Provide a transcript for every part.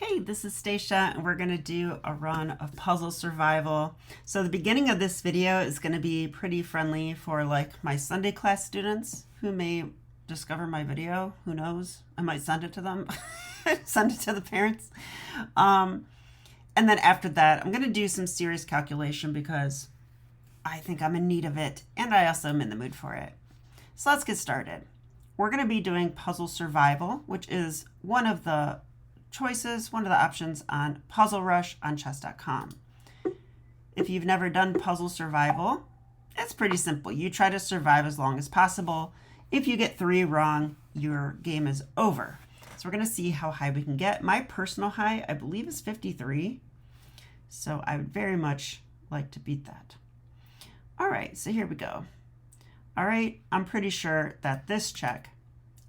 Hey, this is Stacia, and we're going to do a run of puzzle survival. So the beginning of this video is going to be pretty friendly for like my Sunday class students who may discover my video. Who knows? I might send it to them, send it to the parents. And then after that, I'm going to do some serious calculation because I think I'm in need of it, and I also am in the mood for it. So let's get started. We're going to be doing puzzle survival, which is one of the choices, one of the options on Puzzle Rush on chess.com. If you've never done puzzle survival, it's pretty simple. You try to survive as long as possible. If you get 3 wrong, your game is over. So we're going to see how high we can get. My personal high, I believe, is 53. So I would very much like to beat that. All right, so here we go. All right, I'm pretty sure that this check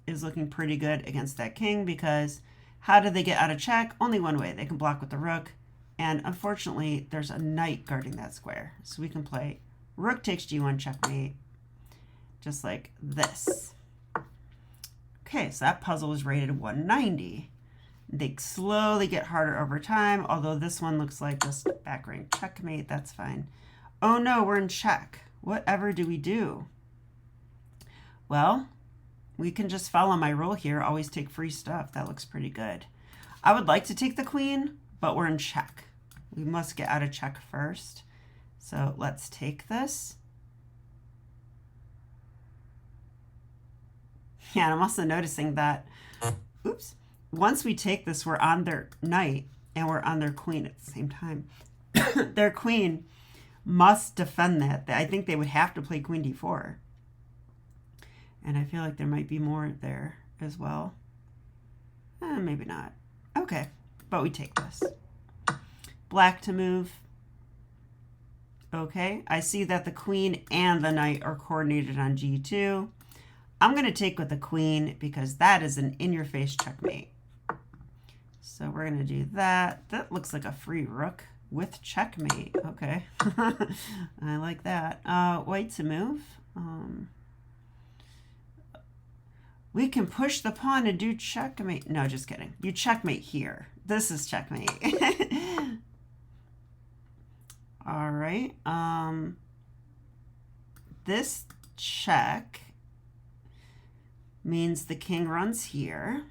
is looking pretty good against that king because how do they get out of check? Only one way. They can block with the rook. And unfortunately, there's a knight guarding that square. So we can play rook takes g1 checkmate, just like this. Okay, so that puzzle is rated 190. They slowly get harder over time, although this one looks like just back rank checkmate. That's fine. Oh no, we're in check. Whatever do we do? Well, we can just follow my rule here, always take free stuff. That looks pretty good. I would like to take the queen, but we're in check. We must get out of check first. So let's take this. Yeah, and I'm also noticing that, oops, once we take this, we're on their knight and we're on their queen at the same time. Their queen must defend that. I think they would have to play queen d4. And I feel like there might be more there as well. Maybe not. Okay, but we take this. Black to move. Okay, I see that the queen and the knight are coordinated on g2. I'm going to take with the queen because that is an in-your-face checkmate. So we're going to do that. That looks like a free rook with checkmate. Okay, I like that. White to move. We can push the pawn and do checkmate. No, just kidding. You checkmate here. This is checkmate. All right. This check means the king runs here.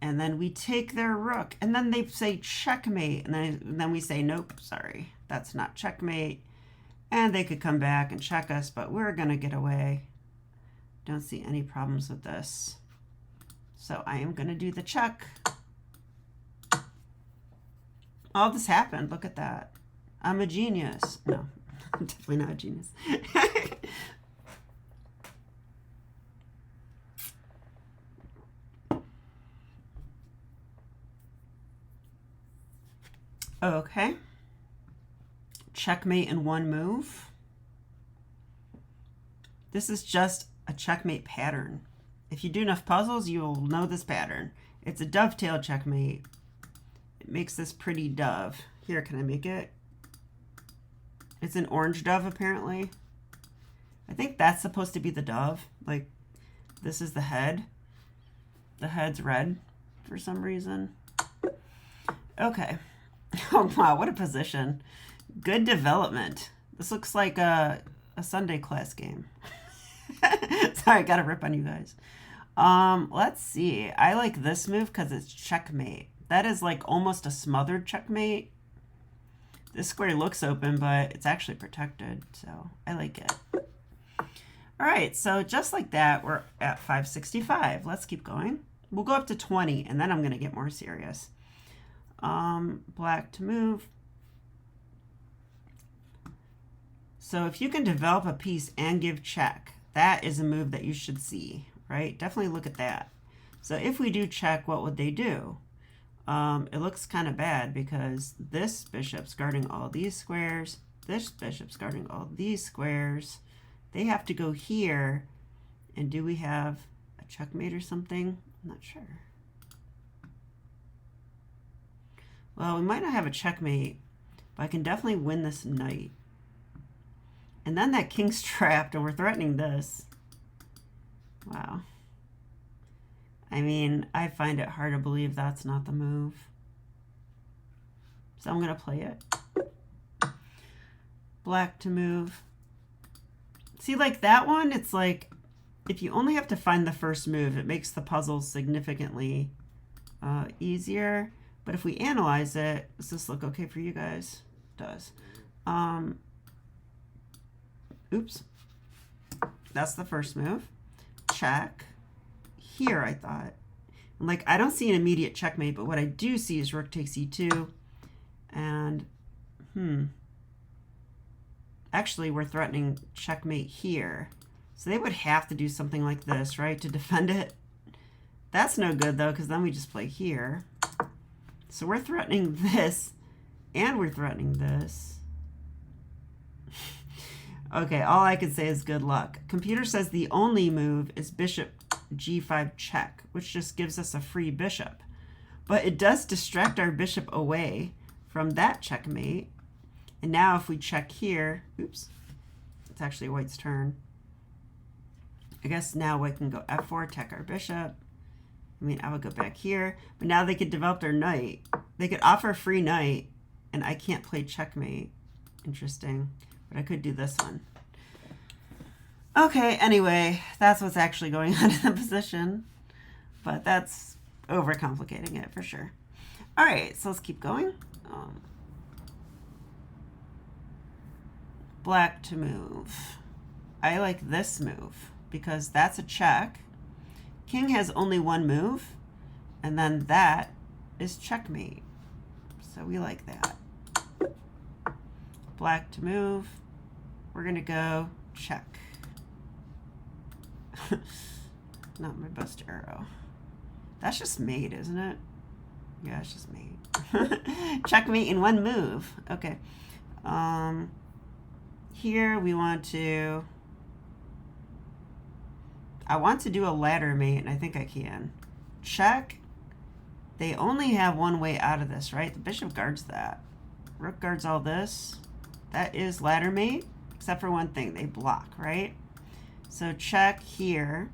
And then we take their rook. And then they say checkmate. And then we say, nope, sorry. That's not checkmate. And they could come back and check us, but we're going to get away. Don't see any problems with this. So I am going to do the check. All this happened. Look at that. I'm a genius. No, I'm definitely not a genius. Okay. Checkmate in one move. This is just a checkmate pattern. If you do enough puzzles, you'll know this pattern. It's a dovetail checkmate. It makes this pretty dove. Here, can I make it? It's an orange dove, apparently. I think that's supposed to be the dove. Like, this is the head. The head's red for some reason. Okay. Oh, wow, what a position. Good development. This looks like a Sunday class game. Sorry, I got to rip on you guys. Let's see. I like this move because it's checkmate. That is like almost a smothered checkmate. This square looks open, but it's actually protected, so I like it. All right, so just like that, we're at 565. Let's keep going. We'll go up to 20, and then I'm going to get more serious. Black to move. So if you can develop a piece and give check, that is a move that you should see, right? Definitely look at that. So if we do check, what would they do? It looks kind of bad because this bishop's guarding all these squares. This bishop's guarding all these squares. They have to go here. And do we have a checkmate or something? I'm not sure. Well, we might not have a checkmate, but I can definitely win this knight. And then that king's trapped, and we're threatening this. Wow. I mean, I find it hard to believe that's not the move. So I'm going to play it. Black to move. See, like that one, it's like if you only have to find the first move, it makes the puzzle significantly easier. But if we analyze it, does this look okay for you guys? It does. Oops. That's the first move. Check. Here, I thought. Like, I don't see an immediate checkmate, but what I do see is rook takes e2. And, actually, we're threatening checkmate here. So they would have to do something like this, right, to defend it. That's no good, though, because then we just play here. So we're threatening this, and we're threatening this. Okay, all I can say is good luck. Computer says the only move is bishop g5 check, which just gives us a free bishop. But it does distract our bishop away from that checkmate. And now if we check here, oops, it's actually white's turn. I guess now we can go f4, attack our bishop. I mean, I would go back here. But now they could develop their knight. They could offer a free knight, and I can't play checkmate. Interesting. But I could do this one. Okay, anyway, that's what's actually going on in the position. But that's overcomplicating it for sure. All right, so let's keep going. Black to move. I like this move because that's a check. King has only one move, and then that is checkmate. So we like that. Black to move. We're going to go check. Not my best arrow. That's just mate, isn't it? Yeah, it's just mate. Checkmate in one move. Okay. Here we want to... I want to do a ladder mate, and I think I can. Check. They only have one way out of this, right? The bishop guards that. Rook guards all this. That is ladder mate, except for one thing. They block, right? So check here.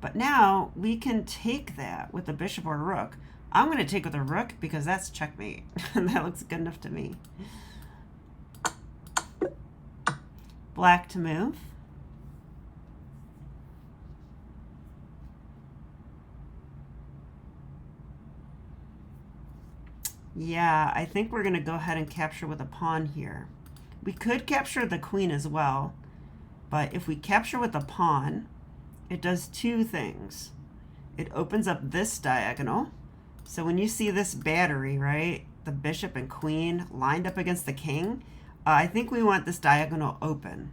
But now we can take that with a bishop or a rook. I'm going to take with a rook because that's checkmate. That looks good enough to me. Black to move. Yeah, I think we're going to go ahead and capture with a pawn here. We could capture the queen as well, but if we capture with a pawn, it does two things. It opens up this diagonal. So when you see this battery, right, the bishop and queen lined up against the king, I think we want this diagonal open.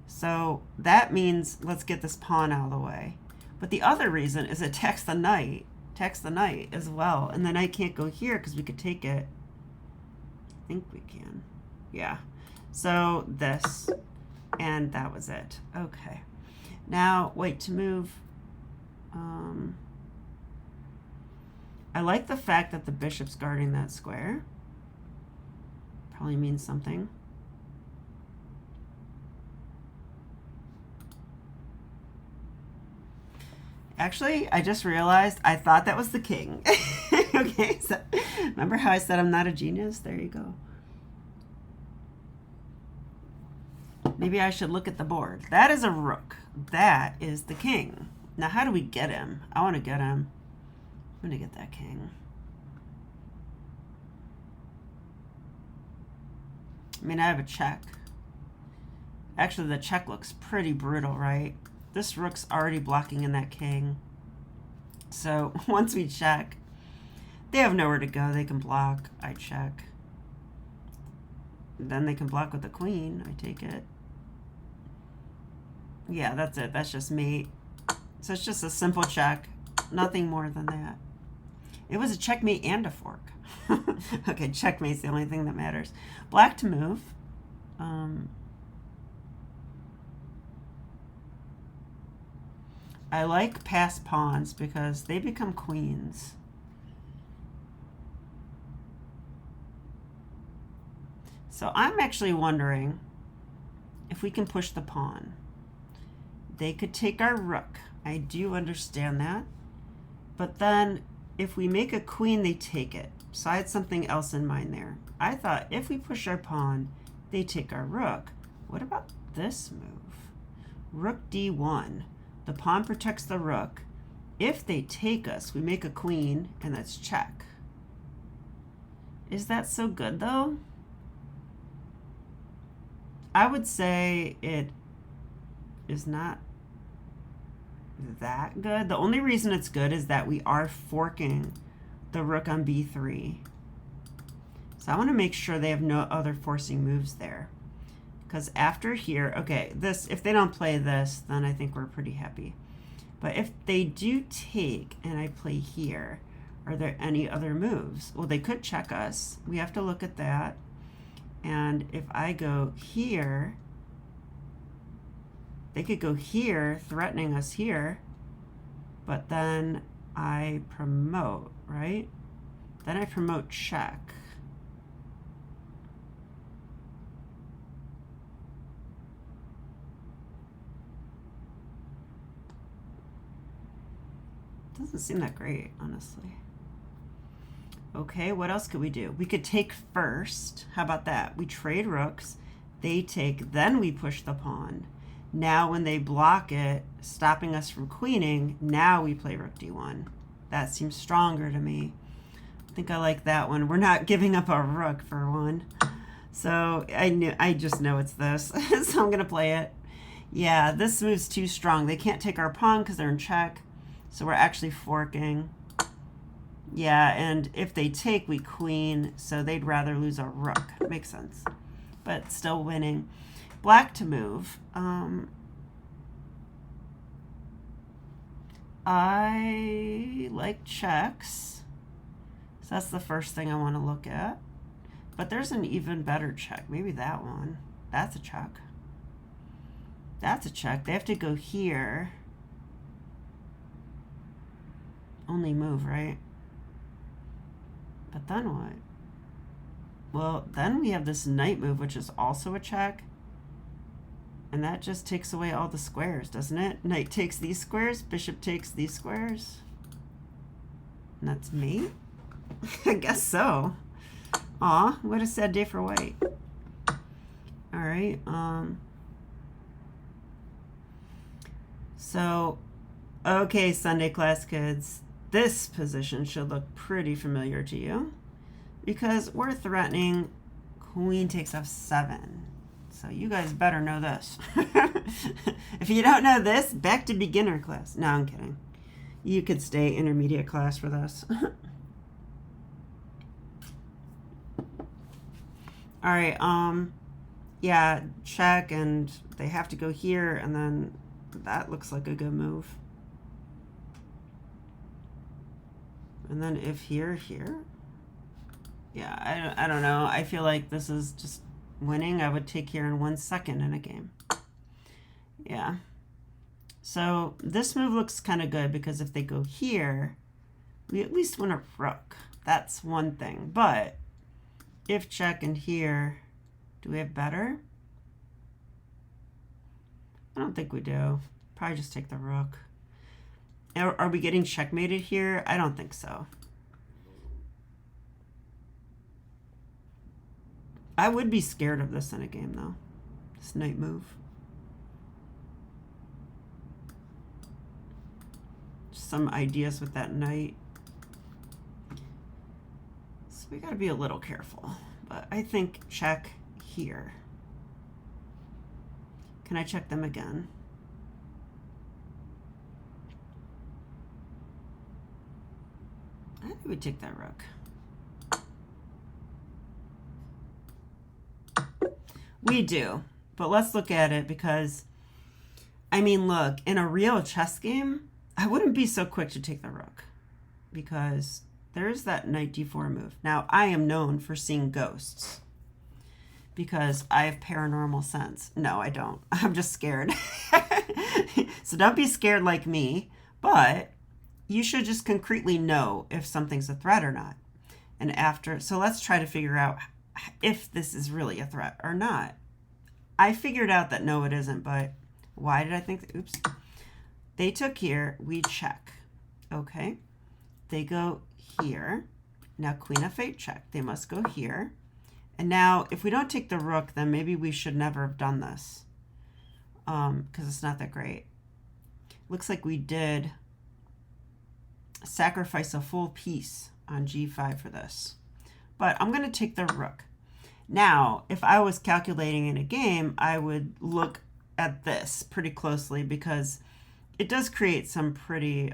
So that means let's get this pawn out of the way. But the other reason is it attacks the knight. Attacks the knight as well. And the knight can't go here because we could take it. I think we can. Yeah. So this. And that was it. Okay. Now, white to move. I like the fact that the bishop's guarding that square. Probably means something. Actually, I just realized I thought that was the king. Okay, so remember how I said I'm not a genius? There you go. Maybe I should look at the board. That is a rook. That is the king. Now, how do we get him? I want to get him. I'm going to get that king. I mean, I have a check. Actually, the check looks pretty brutal, right? This rook's already blocking in that king. So once we check, they have nowhere to go. They can block. I check. Then they can block with the queen. I take it. Yeah, that's it. That's just mate. So it's just a simple check. Nothing more than that. It was a checkmate and a fork. Okay, checkmate's the only thing that matters. Black to move. I like passed pawns because they become queens. So I'm actually wondering if we can push the pawn. They could take our rook. I do understand that. But then if we make a queen, they take it. So I had something else in mind there. I thought if we push our pawn, they take our rook. What about this move? Rook d1. The pawn protects the rook. If they take us, we make a queen, and that's check. Is that so good, though? I would say it is not that good. The only reason it's good is that we are forking the rook on b3. So I want to make sure they have no other forcing moves there. Because after here, okay, this, if they don't play this, then I think we're pretty happy. But if they do take and I play here, are there any other moves? Well, they could check us. We have to look at that. And if I go here, they could go here, threatening us here, but then I promote, right? Then I promote check. Doesn't seem that great, honestly. Okay, what else could we do? We could take first. How about that? We trade rooks. They take, then we push the pawn. Now when they block it, stopping us from queening, now we play rook d1. That seems stronger to me. I think I like that one. We're not giving up our rook for one. So I just know it's this. So I'm gonna play it. Yeah, this move's too strong. They can't take our pawn because they're in check. So we're actually forking. Yeah, and if they take, we queen, so they'd rather lose our rook. Makes sense. But still winning. Black to move. I like checks. So that's the first thing I want to look at. But there's an even better check. Maybe that one. That's a check. That's a check. They have to go here. Only move, right? But then what? Well, then we have this knight move, which is also a check. And that just takes away all the squares, doesn't it? Knight takes these squares, bishop takes these squares. And that's mate? I guess so. Aw, what a sad day for white. All right. So, okay, Sunday class kids. This position should look pretty familiar to you because we're threatening queen takes f7. So you guys better know this. If you don't know this, back to beginner class. No, I'm kidding. You could stay intermediate class for this. All right, yeah, check, and they have to go here, and then that looks like a good move. And then if here, yeah, I don't know. I feel like this is just winning. I would take here in 1 second in a game. Yeah. So this move looks kind of good because if they go here, we at least win a rook. That's one thing. But if check and here, do we have better? I don't think we do. Probably just take the rook. Are we getting checkmated here? I don't think so. I would be scared of this in a game, though. This knight move. Just some ideas with that knight. So we got to be a little careful. But I think check here. Can I check them again? I think we take that rook. We do, but let's look at it because, I mean, look, in a real chess game, I wouldn't be so quick to take the rook because there's that knight d4 move. Now, I am known for seeing ghosts because I have paranormal sense. No, I don't. I'm just scared. So don't be scared like me, but you should just concretely know if something's a threat or not. And after, so let's try to figure out if this is really a threat or not. I figured out that no, it isn't, but why did I think that? Oops. They took here, we check. Okay. they go here. Now queen f8 check. They must go here. And now if we don't take the rook, then maybe we should never have done this because it's not that great. Looks like we did sacrifice a full piece on g5 for this. But I'm going to take the rook. Now, if I was calculating in a game, I would look at this pretty closely because it does create some pretty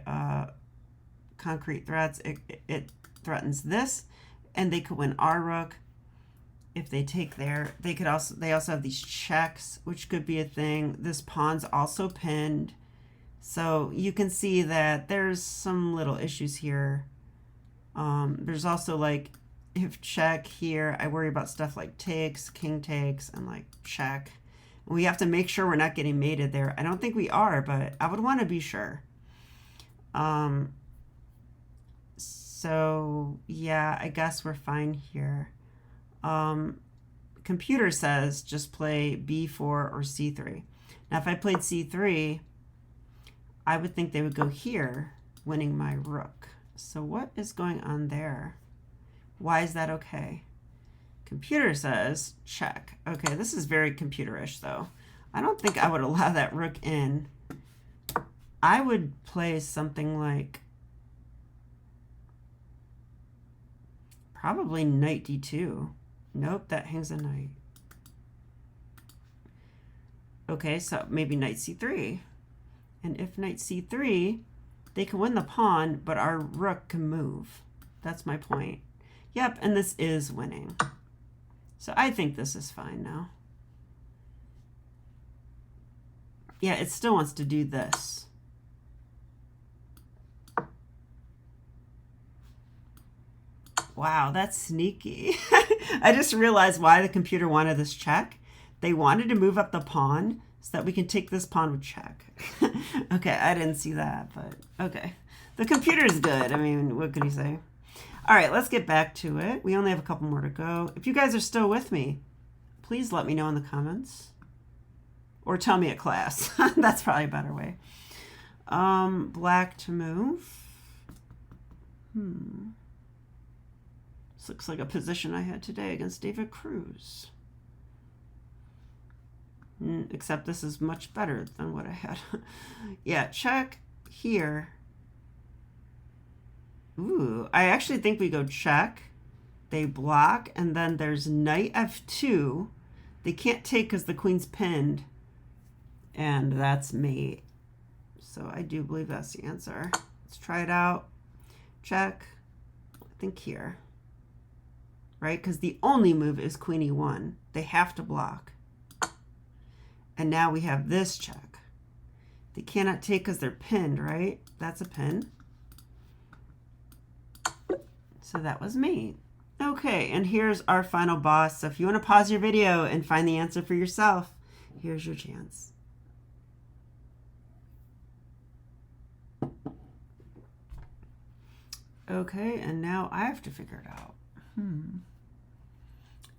concrete threats. It threatens this, and they could win our rook. If they take there, they also have these checks, which could be a thing. This pawn's also pinned. So you can see that there's some little issues here. There's also like, if check here, I worry about stuff like takes, king takes, and like check. We have to make sure we're not getting mated there. I don't think we are, but I would want to be sure. So yeah, I guess we're fine here. Computer says just play b4 or c3. Now if I played c3, I would think they would go here, winning my rook. So what is going on there? Why is that okay? Computer says check. Okay, this is very computerish though. I don't think I would allow that rook in. I would play something like probably knight d2. Nope, that hangs a knight. Okay, so maybe knight c3. And if knight c3, they can win the pawn, but our rook can move. That's my point. Yep, and this is winning. So I think this is fine now. Yeah, it still wants to do this. Wow, that's sneaky. I just realized why the computer wanted this check. They wanted to move up the pawn so that we can take this pawn with check. Okay, I didn't see that, but okay. The computer's good. I mean, what can you say? All right, let's get back to it. We only have a couple more to go. If you guys are still with me, please let me know in the comments. Or tell me at class. That's probably a better way. Black to move. This looks like a position I had today against David Cruz. Except this is much better than what I had. Yeah, check here. Ooh, I actually think we go check. They block, and then there's knight f2. They can't take because the queen's pinned. And that's mate. So I do believe that's the answer. Let's try it out. Check. I think here. Right? Because the only move is queen e1. They have to block. And now we have this check. They cannot take because they're pinned, right? That's a pin. So that was me. Okay, and here's our final boss. So if you want to pause your video and find the answer for yourself, here's your chance. Okay, and now I have to figure it out.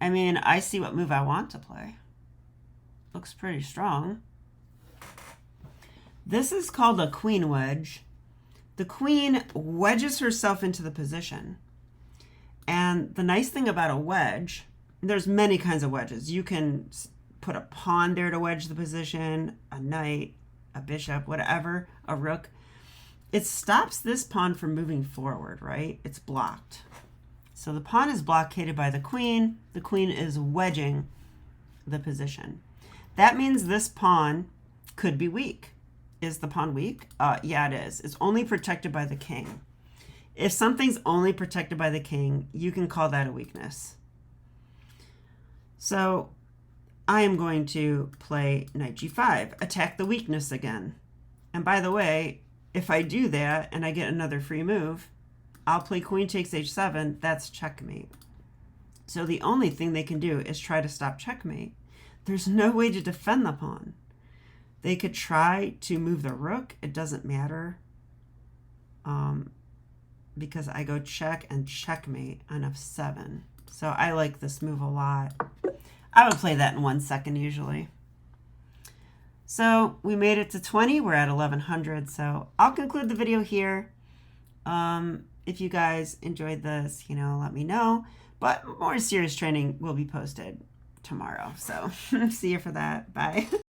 I mean, I see what move I want to play. Looks pretty strong. This is called a queen wedge. The queen wedges herself into the position. And the nice thing about a wedge, there's many kinds of wedges. You can put a pawn there to wedge the position, a knight, a bishop, whatever, a rook. It stops this pawn from moving forward, right? It's blocked. So the pawn is blockaded by the queen. The queen is wedging the position. That means this pawn could be weak. Is the pawn weak? Yeah, it is. It's only protected by the king. If something's only protected by the king, you can call that a weakness. So I am going to play knight g5, attack the weakness again. And by the way, if I do that and I get another free move, I'll play queen takes h7. That's checkmate. So the only thing they can do is try to stop checkmate. There's no way to defend the pawn. They could try to move the rook. It doesn't matter because I go check and checkmate on f7. So I like this move a lot. I would play that in 1 second usually. So we made it to 20. We're at 1100. So I'll conclude the video here. If you guys enjoyed this, let me know. But more serious training will be posted tomorrow. So see you for that. Bye.